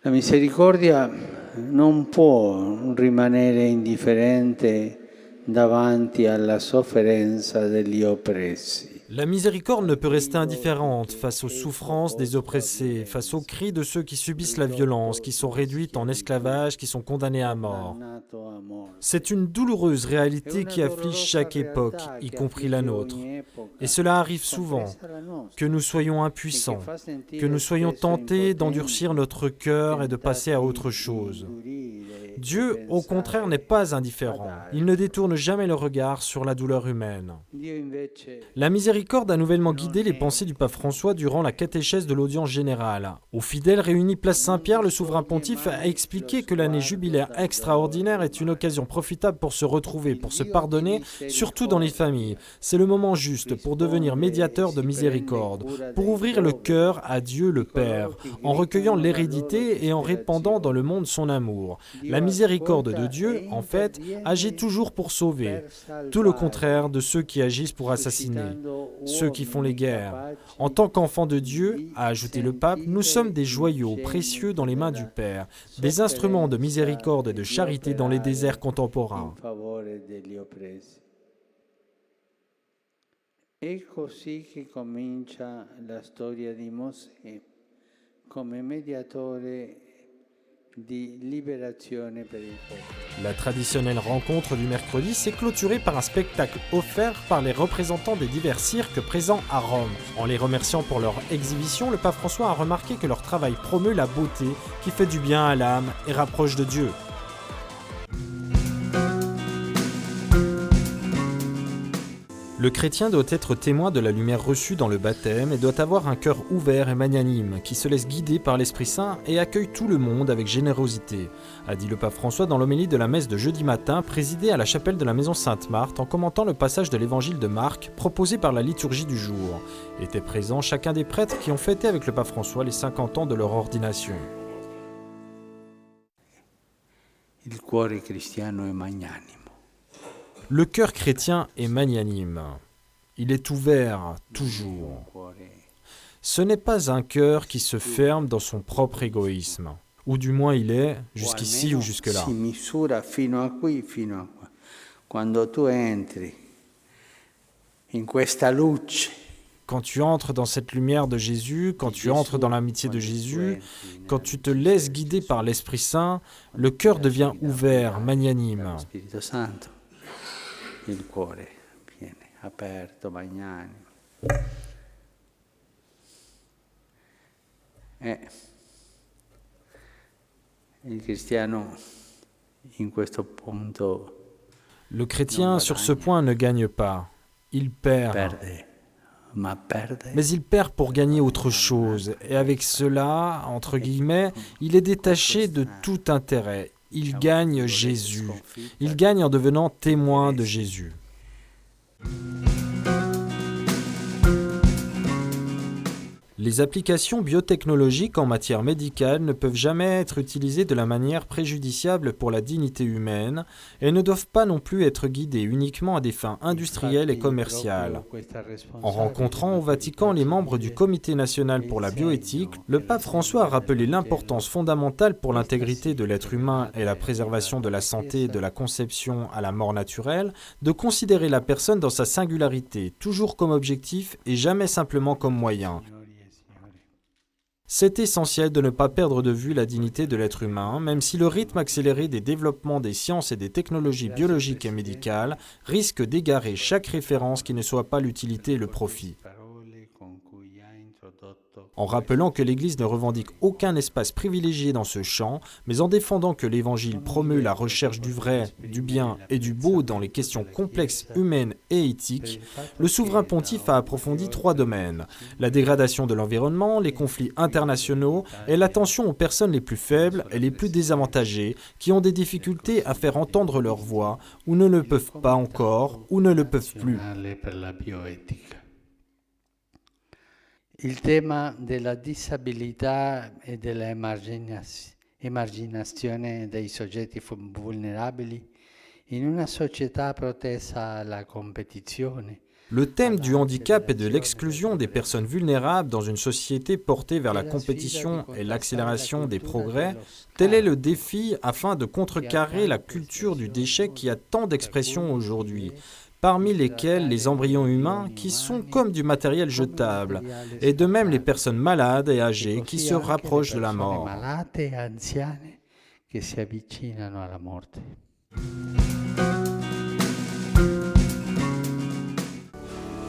La misericordia non può rimanere indifferente davanti alla sofferenza degli oppressi. La miséricorde ne peut rester indifférente face aux souffrances des oppressés, face aux cris de ceux qui subissent la violence, qui sont réduits en esclavage, qui sont condamnés à mort. C'est une douloureuse réalité qui afflige chaque époque, y compris la nôtre. Et cela arrive souvent, que nous soyons impuissants, que nous soyons tentés d'endurcir notre cœur et de passer à autre chose. Dieu, au contraire, n'est pas indifférent. Il ne détourne jamais le regard sur la douleur humaine. La miséricorde a nouvellement guidé les pensées du pape François durant la catéchèse de l'audience générale. Aux fidèles réunis place Saint-Pierre, le souverain pontife a expliqué que l'année jubilaire extraordinaire est une occasion profitable pour se retrouver, pour se pardonner, surtout dans les familles. C'est le moment juste pour devenir médiateur de miséricorde, pour ouvrir le cœur à Dieu le Père, en recueillant l'hérédité et en répandant dans le monde son amour. La miséricorde de Dieu, en fait, agit toujours pour sauver, tout le contraire de ceux qui agissent pour assassiner, ceux qui font les guerres. En tant qu'enfants de Dieu, a ajouté le pape, nous sommes des joyaux précieux dans les mains du Père, des instruments de miséricorde et de charité dans les déserts contemporains. È così che comincia la storia di Mosè come mediatore di liberazione per il popolo. La traditionnelle rencontre du mercredi s'est clôturée par un spectacle offert par les représentants des divers cirques présents à Rome. En les remerciant pour leur exhibition, le pape François a remarqué que leur travail promeut la beauté qui fait du bien à l'âme et rapproche de Dieu. Le chrétien doit être témoin de la lumière reçue dans le baptême et doit avoir un cœur ouvert et magnanime, qui se laisse guider par l'Esprit Saint et accueille tout le monde avec générosité, a dit le pape François dans l'homélie de la messe de jeudi matin, présidée à la chapelle de la Maison Sainte-Marthe, en commentant le passage de l'évangile de Marc, proposé par la liturgie du jour. Étaient présents chacun des prêtres qui ont fêté avec le pape François les 50 ans de leur ordination. Il cuore cristiano è magnanimo. Le cœur chrétien est magnanime. Il est ouvert, toujours. Ce n'est pas un cœur qui se ferme dans son propre égoïsme. Ou du moins il est, jusqu'ici ou jusque-là. Si misura fino a qui, fino a qua. Quando tu entri in questa luce, quand tu entres dans cette lumière de Jésus, quand tu entres dans l'amitié de Jésus, quand tu te laisses guider par l'Esprit Saint, le cœur devient ouvert, magnanime. Spirito Santo, il cuore viene aperto, magnanimo. Il cristiano in questo punto le chrétien sur ce point ne gagne pas, il perd. Mais il perd pour gagner autre chose, et avec cela, entre guillemets, il est détaché de tout intérêt. Il gagne Jésus. Il gagne en devenant témoin de Jésus. Les applications biotechnologiques en matière médicale ne peuvent jamais être utilisées de la manière préjudiciable pour la dignité humaine et ne doivent pas non plus être guidées uniquement à des fins industrielles et commerciales. En rencontrant au Vatican les membres du Comité national pour la bioéthique, le pape François a rappelé l'importance fondamentale pour l'intégrité de l'être humain et la préservation de la santé de la conception à la mort naturelle de considérer la personne dans sa singularité, toujours comme objectif et jamais simplement comme moyen. C'est essentiel de ne pas perdre de vue la dignité de l'être humain, même si le rythme accéléré des développements des sciences et des technologies biologiques et médicales risque d'égarer chaque référence qui ne soit pas l'utilité et le profit. En rappelant que l'Église ne revendique aucun espace privilégié dans ce champ, mais en défendant que l'Évangile promeut la recherche du vrai, du bien et du beau dans les questions complexes humaines et éthiques, le souverain pontife a approfondi 3 domaines, la dégradation de l'environnement, les conflits internationaux et l'attention aux personnes les plus faibles et les plus désavantagées qui ont des difficultés à faire entendre leur voix ou ne le peuvent pas encore ou ne le peuvent plus. Il tema della disabilità e dell'emarginazione dei soggetti vulnerabili in una società protesa alla competizione Le thème du handicap et de l'exclusion des personnes vulnérables dans une société portée vers la compétition et l'accélération des progrès, tel est le défi afin de contrecarrer la culture du déchet qui a tant d'expressions aujourd'hui, parmi lesquelles les embryons humains qui sont comme du matériel jetable, et de même les personnes malades et âgées qui se rapprochent de la mort.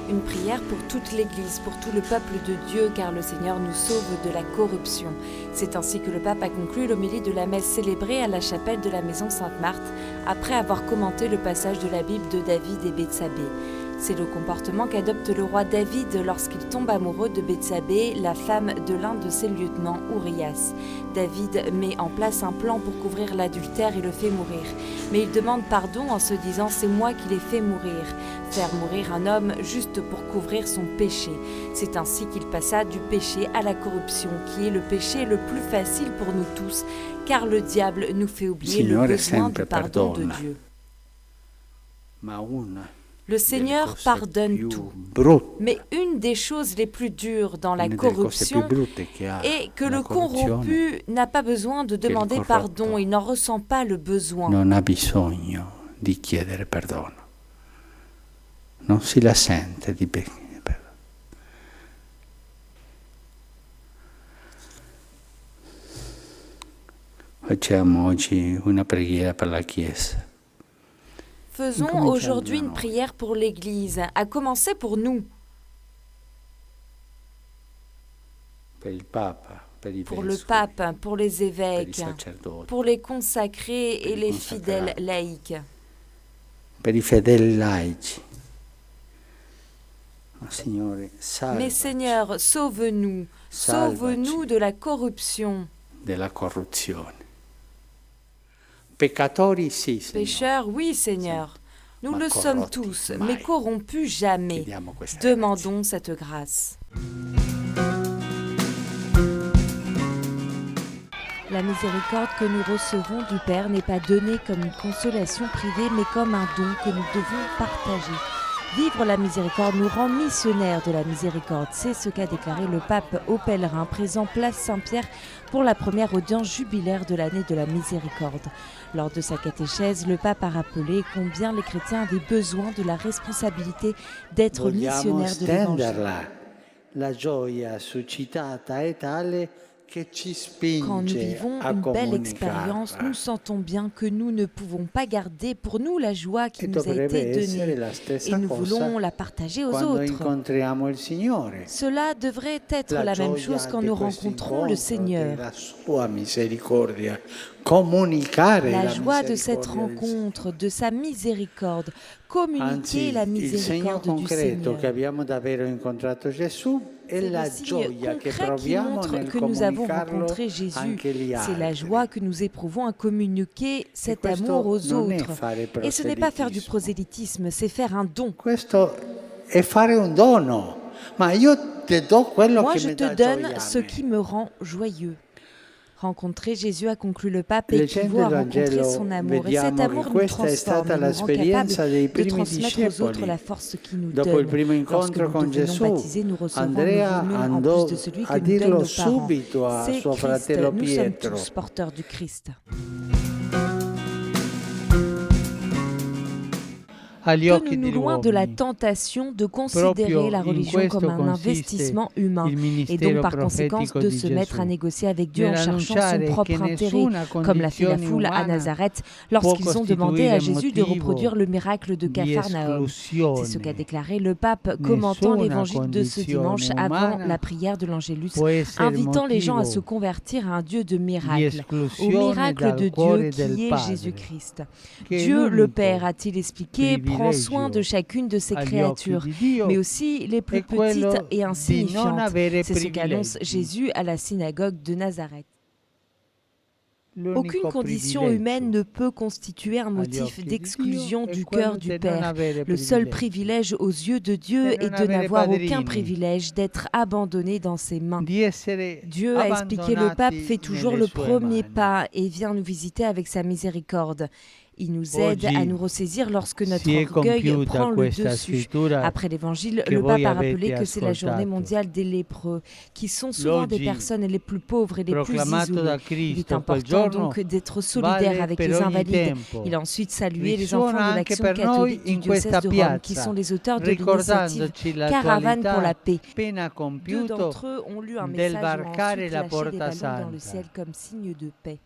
Une prière pour toute l'Église, pour tout le peuple de Dieu, car le Seigneur nous sauve de la corruption. C'est ainsi que le pape a conclu l'homélie de la messe célébrée à la chapelle de la Maison Sainte-Marthe, après avoir commenté le passage de la Bible de David et Bethsabée. C'est le comportement qu'adopte le roi David lorsqu'il tombe amoureux de Bethsabée, la femme de l'un de ses lieutenants, Urias. David met en place un plan pour couvrir l'adultère et le fait mourir. Mais il demande pardon en se disant « c'est moi qui l'ai fait mourir ». Faire mourir un homme juste pour couvrir son péché. C'est ainsi qu'il passa du péché à la corruption, qui est le péché le plus facile pour nous tous, car le diable nous fait oublier le besoin du pardon de Dieu. Le Seigneur pardonne tout, mais une des choses les plus dures dans la corruption est que le corrompu n'a pas besoin de demander pardon, il n'en ressent pas le besoin. Non ha bisogno di chiedere perdono. Non si la sente di perdono. Facciamo oggi una preghiera per la Chiesa. Faisons aujourd'hui une prière pour l'Église, à commencer pour nous, pour le pape, pour les évêques, pour les consacrés et les fidèles laïcs. Mais Seigneur, sauve-nous, sauve-nous de la corruption. Pécheurs, oui Seigneur, nous le sommes tous, mais corrompus jamais. Demandons cette grâce. La miséricorde que nous recevons du Père n'est pas donnée comme une consolation privée, mais comme un don que nous devons partager. Vivre la miséricorde nous rend missionnaires de la miséricorde. C'est ce qu'a déclaré le pape aux pèlerins présents place Saint-Pierre pour la première audience jubilaire de l'année de la miséricorde. Lors de sa catéchèse, le pape a rappelé combien les chrétiens avaient besoin de la responsabilité d'être missionnaires de l'Évangile. La gioia suscitata è tale. Quand nous vivons une belle expérience, nous sentons bien que nous ne pouvons pas garder pour nous la joie qui nous a été donnée et nous voulons la partager aux autres. Cela devrait être la même chose quand nous rencontrons le Seigneur. La joie de cette rencontre, de sa miséricorde, communiquer la miséricorde du Seigneur. C'est le signe concret qui montre que nous avons rencontré Jésus. C'est la joie que nous éprouvons à communiquer cet amour aux autres. Et ce n'est pas faire du prosélytisme, c'est faire un don. Moi, je te donne ce qui me rend joyeux. Rencontrer Jésus, a conclu le pape, équivaut à rencontrer son amour. Et cet amour nous transforme, nous rend capable de transmettre aux autres la force qui nous donne. Lorsque nous devenons baptisés, nous recevons un nouveau nom en plus de celui que nous donnent nos parents. C'est Christ, nous sommes tous porteurs du Christ. Tenons-nous loin de la tentation de considérer la religion comme un investissement humain et donc par conséquent de se mettre à négocier avec Dieu en cherchant son propre intérêt, comme l'a fait la foule à Nazareth lorsqu'ils ont demandé à Jésus de reproduire le miracle de Capharnaüm. C'est ce qu'a déclaré le pape commentant l'évangile de ce dimanche avant la prière de l'Angélus, invitant les gens à se convertir à un Dieu de miracles, au miracle de Dieu qui est Jésus-Christ. Dieu le Père, a-t-il expliqué, prend soin de chacune de ses créatures, mais aussi les plus petites et insignifiantes. C'est ce qu'annonce Jésus à la synagogue de Nazareth. Aucune condition humaine ne peut constituer un motif d'exclusion du cœur du Père. Le seul privilège aux yeux de Dieu est de n'avoir aucun privilège d'être abandonné dans ses mains. Dieu, a expliqué le pape, fait toujours le premier pas et vient nous visiter avec sa miséricorde. Il nous aide à nous ressaisir lorsque notre orgueil prend le dessus. Après l'Évangile, le pape a rappelé que c'est la journée mondiale des lépreux, qui sont souvent des personnes les plus pauvres et les plus isolées. Il est important donc d'être solidaire avec les invalides. Il a ensuite salué les enfants de l'Action catholique du diocèse de Rome, qui sont les auteurs de l'initiative Caravane pour la paix. 2 d'entre eux ont lu un message où ensuite lâché des ballons dans le ciel comme signe de paix.